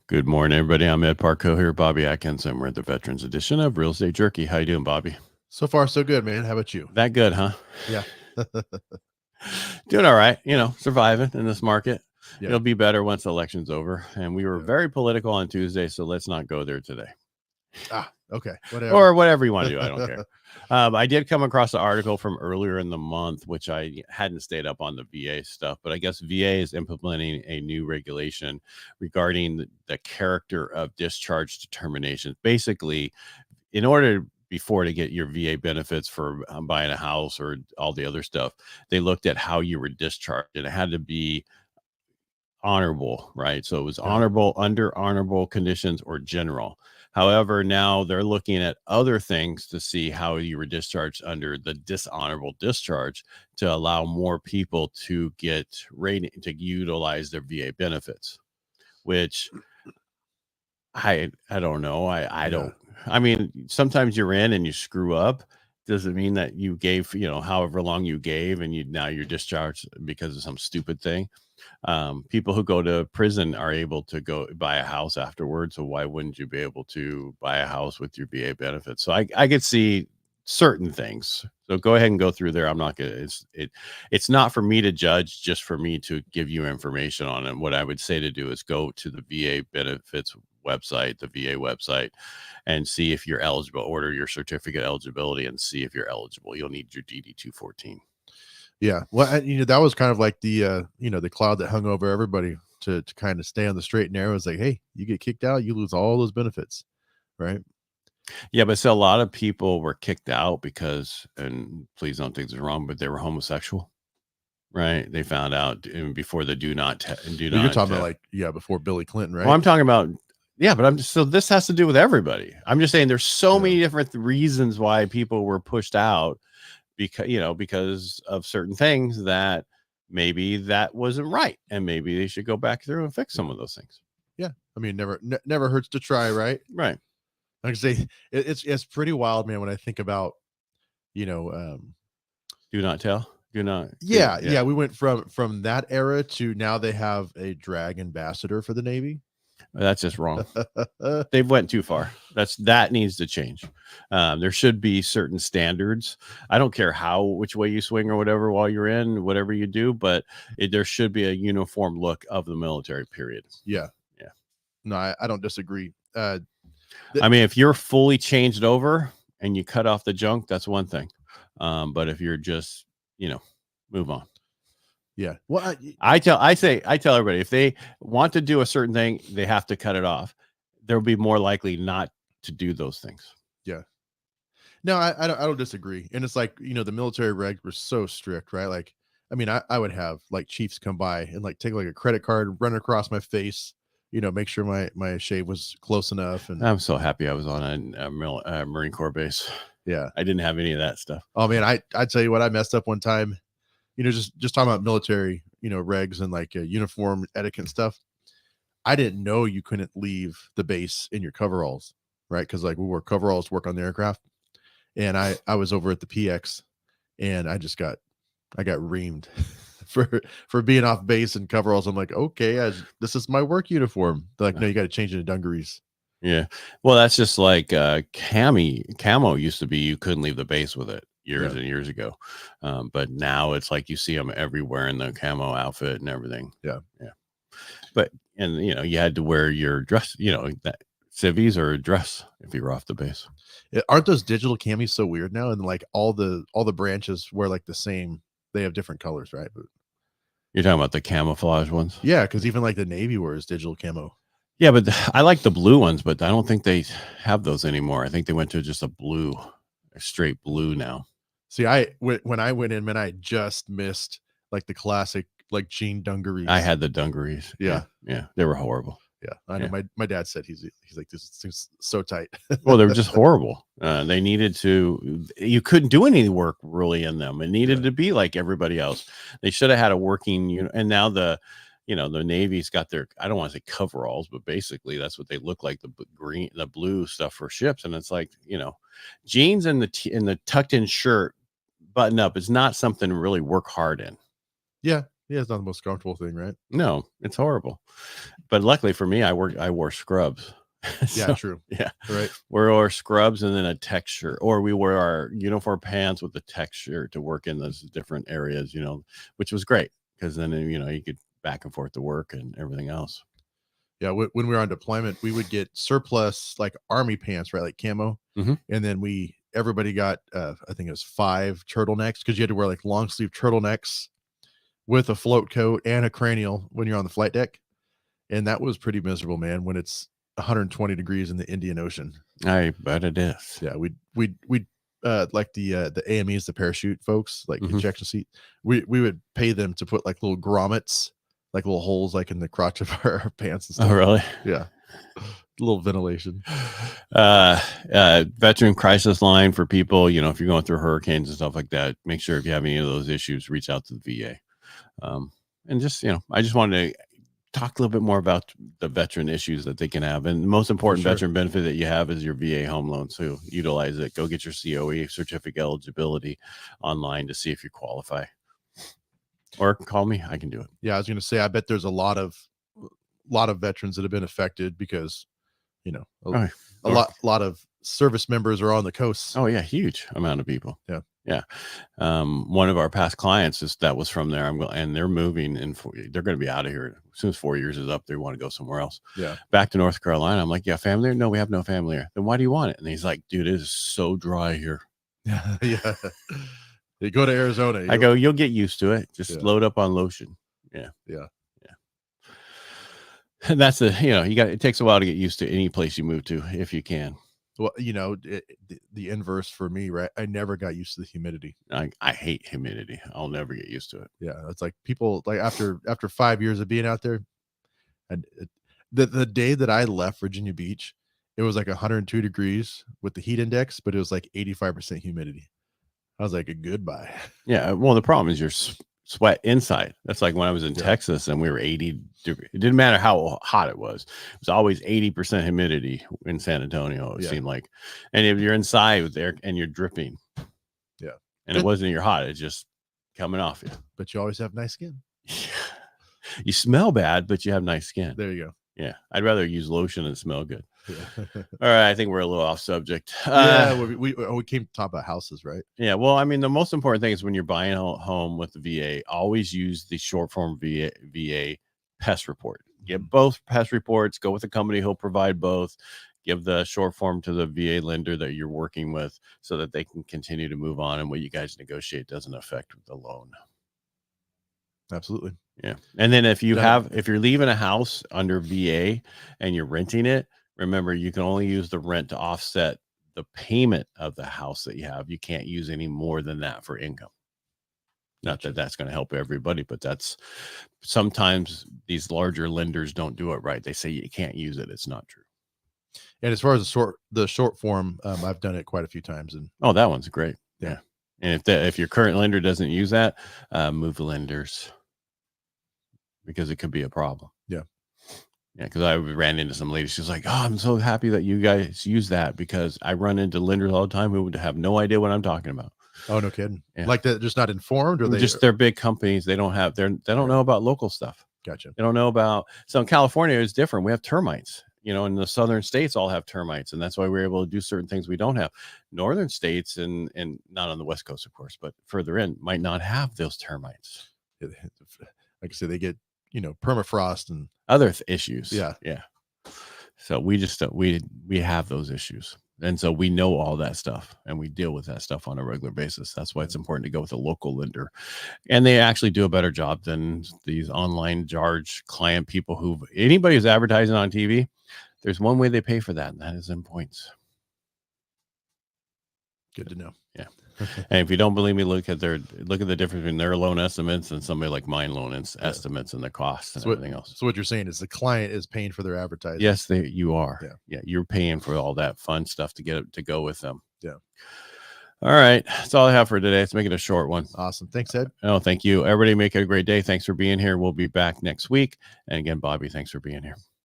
Good morning, everybody. I'm Ed Parco here, Bobby Atkins, and we're at the Veterans Edition of Real Estate Jerky. How you doing, Bobby? So far, so good, man. How about you? That good, huh? Yeah. Doing all right. Surviving in this market. Yeah. It'll be better once the election's over. And we were Yeah. very political on Tuesday, so let's not go there today. Okay. Whatever. Or whatever you want to do. I don't care. I did come across an article from earlier in the month, which I hadn't stayed up on the VA stuff, but I guess VA is implementing a new regulation regarding the character of discharge determinations. Basically, in order before to get your VA benefits for buying a house or all the other stuff, they looked at how you were discharged, and it had to be honorable, right? So it was honorable, under honorable conditions, or general. However, now they're looking at other things to see how you were discharged under the dishonorable discharge to allow more people to get rating to utilize their VA benefits, which I don't know. I don't. I mean, sometimes you're in and you screw up. Doesn't mean that you gave, however long you gave, and now you're discharged because of some stupid thing. People who go to prison are able to go buy a house afterwards. So why wouldn't you be able to buy a house with your VA benefits? So I could see certain things. So go ahead and go through there. I'm not gonna. It's not for me to judge, just for me to give you information on it. What I would say to do is go to the VA benefits website, the VA website, and see if you're eligible. Order your certificate eligibility and see if you're eligible. You'll need your DD 214. Yeah. Well, that was kind of like the the cloud that hung over everybody to kind of stay on the straight and narrow. It's like, hey, you get kicked out, you lose all those benefits, right? Yeah, but so a lot of people were kicked out because, and please don't think this is wrong, but they were homosexual, right? They found out before the do not. You're talking about before Billy Clinton, right? Well, I'm talking about, yeah, but so this has to do with everybody. I'm just saying there's so many different reasons why people were pushed out because of certain things that maybe that wasn't right, and maybe they should go back through and fix some of those things. Yeah, I mean, never hurts to try, right? Right. Like I say, it's pretty wild, man. When I think about, do not tell. Do not. Yeah. We went from that era to now they have a drag ambassador for the Navy. That's just wrong. They went too far. That needs to change. There should be certain standards. I don't care which way you swing or whatever while you're in, whatever you do, but there should be a uniform look of the military, period. Yeah. No, I don't disagree. I mean, if you're fully changed over and you cut off the junk, that's one thing. But if you're just, move on. Yeah. Well, I tell everybody, if they want to do a certain thing, they have to cut it off. They'll be more likely not to do those things. Yeah. No, I don't disagree. And it's like, the military regs were so strict, right? Like, I mean, I would have like chiefs come by and like take like a credit card, run across my face, make sure my shave was close enough. And I'm so happy I was on a Marine Corps base. Yeah. I didn't have any of that stuff. Oh man, I tell you what, I messed up one time. Just talking about military, regs and like uniform etiquette and stuff. I didn't know you couldn't leave the base in your coveralls, right? Because like we wore coveralls to work on the aircraft, and I was over at the PX, and I got reamed for being off base in coveralls. I'm like, okay, this is my work uniform. They're like, no, you got to change into dungarees. Yeah, well, that's just like camo used to be. You couldn't leave the base with it. Years and years ago, but now it's like you see them everywhere in the camo outfit and everything. Yeah. But you had to wear your dress, that civvies or a dress if you were off the base. Aren't those digital camis so weird now? And like all the branches wear like the same. They have different colors, right? But you're talking about the camouflage ones. Yeah, because even like the Navy wears digital camo. Yeah, but I like the blue ones, but I don't think they have those anymore. I think they went to just a straight blue now. See, when I went in, man, I just missed like the classic like jean dungarees. I had the dungarees. Yeah, they were horrible. Yeah, I know. My dad said he's like, this thing's so tight. Well, they were just horrible. They needed to. You couldn't do any work really in them. It needed to be like everybody else. They should have had a working. And now the Navy's got their. I don't want to say coveralls, but basically that's what they look like. The blue stuff for ships, and it's like jeans and the tucked in shirt. Button up is not something to really work hard in. Yeah, it's not the most comfortable thing, right? No, it's horrible. but luckily for me, I wore scrubs. Yeah, true. Yeah, Right. we wore scrubs and then a texture, or we wore our uniform pants with the texture to work in those different areas, which was great because then you could back and forth to work and everything else. Yeah, when we were on deployment, we would get surplus like army pants, right, like camo, Mhm. and then everybody got I think it was 5 turtlenecks because you had to wear like long sleeve turtlenecks with a float coat and a cranial when you're on the flight deck, and that was pretty miserable, man. When it's 120 degrees in the Indian Ocean. I bet it is. Yeah, we like the AMEs, the parachute folks, like Mhm. ejection seat. We would pay them to put like little grommets, like little holes, like in the crotch of our pants and stuff. Oh, really? Yeah, a little ventilation. Veteran crisis line for people, if you're going through hurricanes and stuff like that, make sure if you have any of those issues, reach out to the VA. And just, I just wanted to talk a little bit more about the veteran issues that they can have. And the most important sure. veteran benefit that you have is your VA home loan. So utilize it. Go get your COE, certificate eligibility, online to see if you qualify. Or call me. I can do it. Yeah, I was going to say, I bet there's a lot of veterans that have been affected because, a lot of service members are on the coast. Oh yeah, huge amount of people. Yeah. Yeah. One of our past clients that was from there. And they're moving, and they're going to be out of here as soon as 4 years is up. They want to go somewhere else. Yeah. Back to North Carolina. I'm like, yeah, family? No, we have no family here. Then why do you want it? And he's like, dude, it is so dry here. Yeah. They go to Arizona. I go, you'll get used to it. Just load up on lotion. Yeah. Yeah. And that's it takes a while to get used to any place you move to if you can. Well, the inverse for me, right? I never got used to the humidity. I hate humidity. I'll never get used to it. Yeah, it's like people like after 5 years of being out there, and the day that I left Virginia Beach, it was like 102 degrees with the heat index, but it was like 85% humidity. I was like, goodbye. Yeah, well, the problem is your sweat inside. That's like when I was in Texas and we were 80 degrees. It didn't matter how hot it was. It was always 80% humidity in San Antonio, it seemed like. And if you're inside with air and you're dripping. Yeah. And it wasn't your hot, it's just coming off you. But you always have nice skin. You smell bad, but you have nice skin. There you go. Yeah. I'd rather use lotion and smell good. Yeah. All right. I think we're a little off subject. We came to talk about houses, right? Yeah. Well, I mean, the most important thing is when you're buying a home with the VA, always use the short form VA pest report. Get both pest reports, go with the company who'll provide both. Give the short form to the VA lender that you're working with so that they can continue to move on, and what you guys negotiate doesn't affect the loan. Absolutely. Yeah. And then if you're leaving a house under VA and you're renting it, remember you can only use the rent to offset the payment of the house that you have. You can't use any more than that for income. Not that that's going to help everybody, but that's sometimes these larger lenders don't do it right. They say you can't use it. It's not true. And as far as the short form, I've done it quite a few times. And that one's great. Yeah. And if your current lender doesn't use that, move lenders, because it could be a problem. Yeah. Yeah. Because I ran into some lady. She was like, "Oh, I'm so happy that you guys use that," because I run into lenders all the time who would have no idea what I'm talking about. Oh, no kidding. Yeah. Like they're just not informed, or they're big companies. They don't know about local stuff. Gotcha. They don't know about. So in California, it's different. We have termites. In the southern states all have termites, and that's why we're able to do certain things we don't have. Northern states and not on the West Coast, of course, but further in might not have those termites. Like I said, they get permafrost and other issues. Yeah. So we have those issues, and so we know all that stuff, and we deal with that stuff on a regular basis. That's why it's important to go with a local lender, and they actually do a better job than these online charge client people. Anybody who's advertising on TV, there's one way they pay for that, and that is in points. Good to know. Yeah. And if you don't believe me, look at the difference between their loan estimates and somebody like mine loan estimates and the costs and everything else. So what you're saying is the client is paying for their advertising. Yes, you are. Yeah. You're paying for all that fun stuff to get it to go with them. Yeah. All right. That's all I have for today. Let's make it a short one. Awesome. Thanks, Ed. Oh, thank you. Everybody make it a great day. Thanks for being here. We'll be back next week. And again, Bobby, thanks for being here.